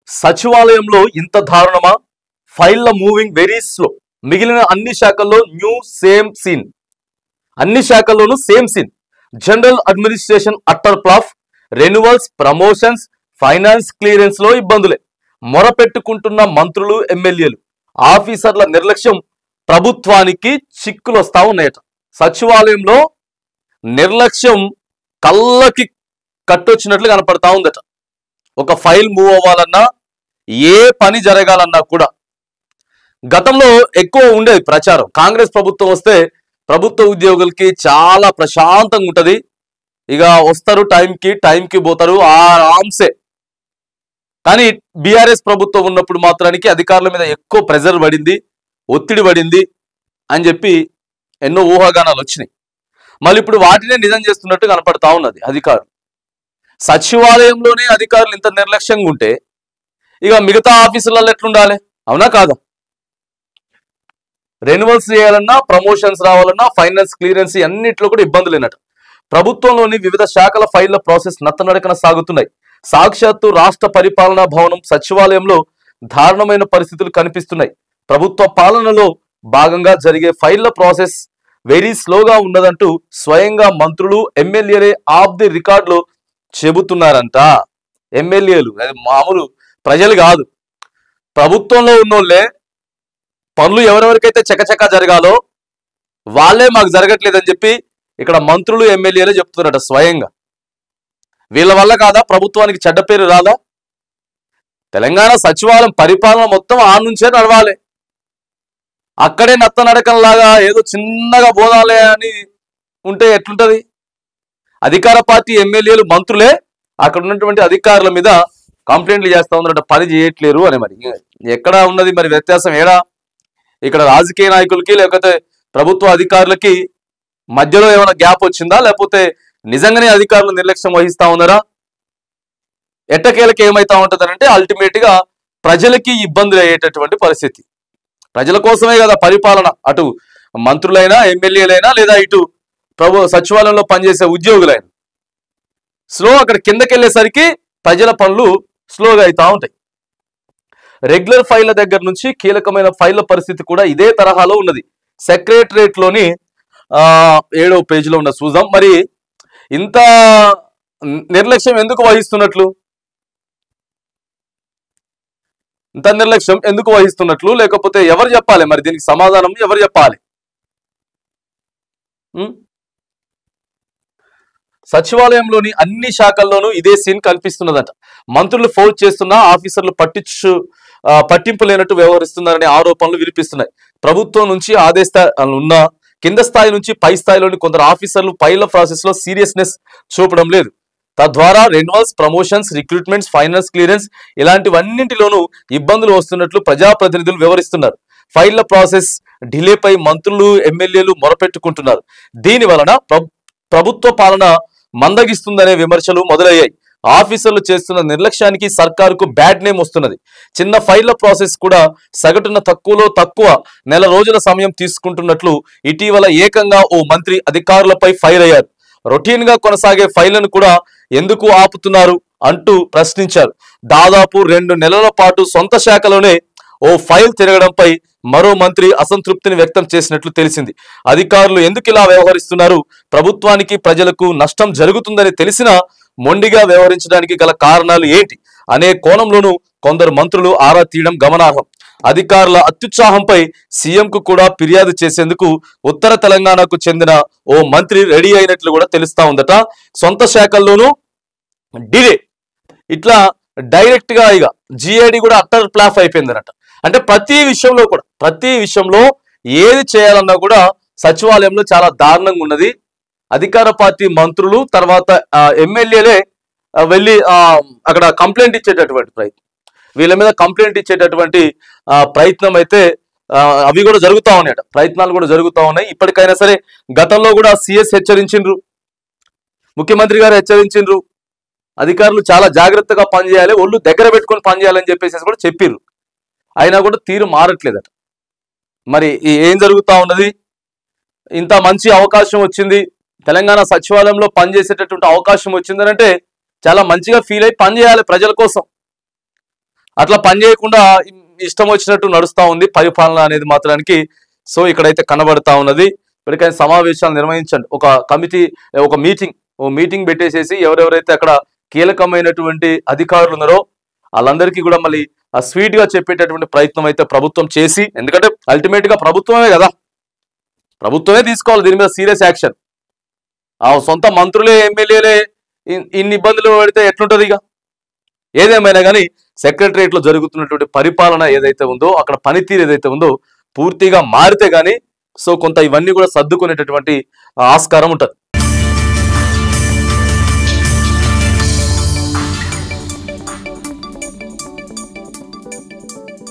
సచివాలయంలో ఇంత దారుణమా? ఫైళ్ళ మూవింగ్ వెరీ స్లో. మిగిలిన అన్ని శాఖల్లో న్యూ సేమ్ సీన్. అన్ని శాఖల్లోనూ same scene. General administration utter flop. Renewals, promotions, finance clearance లో ఇబ్బందులే. మొరపెట్టుకుంటున్న మంత్రులు, ఎమ్మెల్యేలు. ఆఫీసర్ల నిర్లక్ష్యం ప్రభుత్వానికి చిక్కులు వస్తా ఉన్నాయట. సచివాలయంలో నిర్లక్ష్యం కళ్ళకి కట్టొచ్చినట్లు కనపడతా ఉందట. ఒక ఫైల్ మూవ్ అవ్వాలన్నా, ఏ పని జరగాలన్నా కూడా గతంలో ఎక్కువ ఉండేది ప్రచారం. కాంగ్రెస్ ప్రభుత్వం వస్తే ప్రభుత్వ ఉద్యోగులకి చాలా ప్రశాంతంగా ఉంటది. ఇక వస్తారు టైంకి పోతారు ఆరాంసే. కానీ బీఆర్ఎస్ ప్రభుత్వం ఉన్నప్పుడు మాత్రానికి అధికారుల మీద ఎక్కువ ప్రెజర్ పడింది, ఒత్తిడి పడింది అని చెప్పి ఎన్నో ఊహాగానాలు వచ్చినాయి. మళ్ళీ ఇప్పుడు వాటినే నిజం చేస్తున్నట్టు కనపడతా ఉన్నది అధికారులు. సచివాలయంలోనే అధికారులు ఇంత నిర్లక్ష్యంగా ఉంటే ఇక మిగతా ఆఫీసులలో ఎట్లుండాలి? అవునా కాదా? రెన్యువల్స్ చేయాలన్నా, ప్రమోషన్స్ రావాలన్నా, ఫైనాన్స్ క్లియరెన్స్ అన్నింటిలో కూడా ఇబ్బందులేనట. ప్రభుత్వంలోని వివిధ శాఖల ఫైళ్ల ప్రాసెస్ నత్తనడకన సాగుతున్నాయి. సాక్షాత్తు రాష్ట్ర పరిపాలనా భవనం సచివాలయంలో దారుణమైన పరిస్థితులు కనిపిస్తున్నాయి. ప్రభుత్వ పాలనలో భాగంగా జరిగే ఫైళ్ల ప్రాసెస్ వెరీ స్లోగా ఉన్నదంటూ స్వయంగా మంత్రులు, ఎమ్మెల్యేలే ఆఫ్ ది రికార్డులో చెబుతున్నారంట. ఎమ్మెల్యేలు, అది మామూలు ప్రజలు కాదు. ప్రభుత్వంలో ఉన్నోళ్లే పనులు ఎవరెవరికైతే చకచకా జరగాలో వాళ్ళే మాకు జరగట్లేదని చెప్పి ఇక్కడ మంత్రులు, ఎమ్మెల్యేలే చెప్తున్నారట స్వయంగా. వీళ్ళ వల్ల కాదా ప్రభుత్వానికి చెడ్డ పేరు రాదా? తెలంగాణ సచివాలయం పరిపాలన మొత్తం ఆ నుంచే నడవాలి. అక్కడే నత్తనడకంలాగా ఏదో చిన్నగా బోధాలే అని ఉంటే ఎట్లుంటది? అధికార పార్టీ ఎమ్మెల్యేలు, మంత్రులే అక్కడ ఉన్నటువంటి అధికారుల మీద కంప్లైంట్లు చేస్తా ఉన్నారట, పని చేయట్లేరు అని. మరి ఎక్కడ ఉన్నది మరి వ్యత్యాసం? ఏడా? ఇక్కడ రాజకీయ నాయకులకి లేకపోతే ప్రభుత్వ అధికారులకి మధ్యలో ఏమైనా గ్యాప్ వచ్చిందా, లేకపోతే నిజంగానే అధికారులు నిర్లక్ష్యం వహిస్తా ఉన్నారా? ఎట్టకేలకి ఏమైతా ఉంటుందనంటే అల్టిమేట్ గా ప్రజలకి ఇబ్బందులు అయ్యేటటువంటి పరిస్థితి. ప్రజల కోసమే కదా పరిపాలన. అటు మంత్రులైనా, ఎమ్మెల్యేలైనా, లేదా ఇటు సచివాలయంలో పనిచేసే ఉద్యోగులైనా. అక్కడ కిందకి వెళ్ళేసరికి ప్రజల పనులు స్లోగా అవుతా ఉంటాయి. రెగ్యులర్ ఫైళ్ల దగ్గర నుంచి కీలకమైన ఫైళ్ల పరిస్థితి కూడా ఇదే తరహాలో ఉన్నది. సెక్రటరేట్ లోని 7వ పేజీలో ఉన్న చూద్దాం. మరి ఇంత నిర్లక్ష్యం ఎందుకు వహిస్తున్నట్లు? ఇంత నిర్లక్ష్యం ఎందుకు వహిస్తున్నట్లు? లేకపోతే ఎవరు చెప్పాలి? మరి దీనికి సమాధానం ఎవరు చెప్పాలి? సచివాలయంలోని అన్ని శాఖల్లోనూ ఇదే సీన్ కనిపిస్తున్నదట. మంత్రులు ఫోర్స్ చేస్తున్నా ఆఫీసర్లు పట్టింపు లేనట్టు వ్యవహరిస్తున్నారనే ఆరోపణలు వినిపిస్తున్నాయి. ప్రభుత్వం నుంచి ఆదేశాలు ఉన్నా కింద స్థాయి నుంచి పై స్థాయిలోని కొందరు ఆఫీసర్లు ఫైళ్ల ప్రాసెస్ లో సీరియస్నెస్ చూపడం లేదు. తద్వారా renewals, promotions, recruitments, finance clearance ఇలాంటివన్నింటిలోనూ ఇబ్బందులు వస్తున్నట్లు ప్రజాప్రతినిధులు వివరిస్తున్నారు. ఫైళ్ల ప్రాసెస్ డిలేపై మంత్రులు, ఎమ్మెల్యేలు మొరపెట్టుకుంటున్నారు. దీని వలన ప్రభుత్వ పాలన మందగిస్తుందనే విమర్శలు మొదలయ్యాయి. ఆఫీసర్లు చేస్తున్న నిర్లక్ష్యానికి సర్కారుకు బ్యాడ్ నేమ్ వస్తున్నది. చిన్న ఫైళ్ల ప్రాసెస్ కూడా సగటున తక్కువలో తక్కువ నెల రోజుల సమయం తీసుకుంటున్నట్లు ఇటీవల ఏకంగా ఓ మంత్రి అధికారులపై ఫైర్ అయ్యారు. రొటీన్ గా కొనసాగే ఫైళ్లను కూడా ఎందుకు ఆపుతున్నారు అంటూ ప్రశ్నించారు. దాదాపు 2 నెలల పాటు సొంత శాఖలోనే ఓ ఫైల్ తిరగడంపై మరో మంత్రి అసంతృప్తిని వ్యక్తం చేసినట్లు తెలిసింది. అధికారులు ఎందుకు ఇలా వ్యవహరిస్తున్నారు? ప్రభుత్వానికి, ప్రజలకు నష్టం జరుగుతుందని తెలిసినా మొండిగా వ్యవహరించడానికి గల కారణాలు ఏంటి అనే కోణంలోనూ కొందరు మంత్రులు ఆరా తీయడం గమనార్హం. అధికారుల అత్యుత్సాహంపై సీఎంకు కూడా ఫిర్యాదు చేసేందుకు ఉత్తర తెలంగాణకు చెందిన ఓ మంత్రి రెడీ అయినట్లు కూడా తెలుస్తా ఉందట. సొంత శాఖల్లోనూ డిలే, ఇట్లా డైరెక్ట్ గా ఇక జిఐడి కూడా అట్టర్ ప్లాఫ్ అయిపోయిందనట. అంటే ప్రతి విషయంలో ఏది చేయాలన్నా కూడా సచివాలయంలో చాలా దారుణంగా ఉన్నది. అధికార పార్టీ మంత్రులు, తర్వాత ఎమ్మెల్యేలే వెళ్ళి అక్కడ కంప్లైంట్ ఇచ్చేటటువంటి ప్రయత్నం, వీళ్ళ మీద కంప్లైంట్ ఇచ్చేటటువంటి ప్రయత్నం అయితే అవి కూడా జరుగుతూ ఉన్నాయట. ప్రయత్నాలు కూడా జరుగుతూ ఉన్నాయి. ఇప్పటికైనా సరే గతంలో కూడా సిఎస్ హెచ్చరించిండ్రు, ముఖ్యమంత్రి గారు హెచ్చరించిండ్రు, అధికారులు చాలా జాగ్రత్తగా పనిచేయాలి, ఒళ్ళు దగ్గర పెట్టుకొని పనిచేయాలని చెప్పేసి కూడా చెప్పిర్రు. అయినా కూడా తీరు మారట్లేదట. మరి ఏం జరుగుతూ ఉన్నది? ఇంత మంచి అవకాశం వచ్చింది, తెలంగాణ సచివాలయంలో పనిచేసేటటువంటి అవకాశం వచ్చిందనంటే చాలా మంచిగా ఫీల్ అయి పనిచేయాలి ప్రజల కోసం. అట్లా పని చేయకుండా ఇష్టం వచ్చినట్టు నడుస్తా ఉంది పరిపాలన అనేది మాత్రానికి. సో ఇక్కడైతే కనబడతా ఉన్నది. ఇప్పటికైనా సమావేశాలు నిర్వహించండి, ఒక కమిటీ, ఒక మీటింగ్ పెట్టేసేసి ఎవరెవరైతే అక్కడ కీలకమైనటువంటి అధికారులు ఉన్నారో వాళ్ళందరికీ కూడా మళ్ళీ ఆ స్వీట్ గా చెప్పేటటువంటి ప్రయత్నం అయితే ప్రభుత్వం చేసి, ఎందుకంటే అల్టిమేట్ గా ప్రభుత్వమే కదా, ప్రభుత్వమే తీసుకోవాలి దీని మీద సీరియస్ యాక్షన్. ఆ సొంత మంత్రులే ఎమ్మెల్యేలే ఇన్ని ఇబ్బందులు పడితే ఎట్లుంటది? ఇక ఏదేమైనా కానీ సెక్రటరియట్ లో జరుగుతున్నటువంటి పరిపాలన ఏదైతే ఉందో, అక్కడ పనితీరు ఏదైతే ఉందో పూర్తిగా మారితే గానీ సో కొంత ఇవన్నీ కూడా సర్దుకునేటటువంటి ఆస్కారం ఉంటుంది.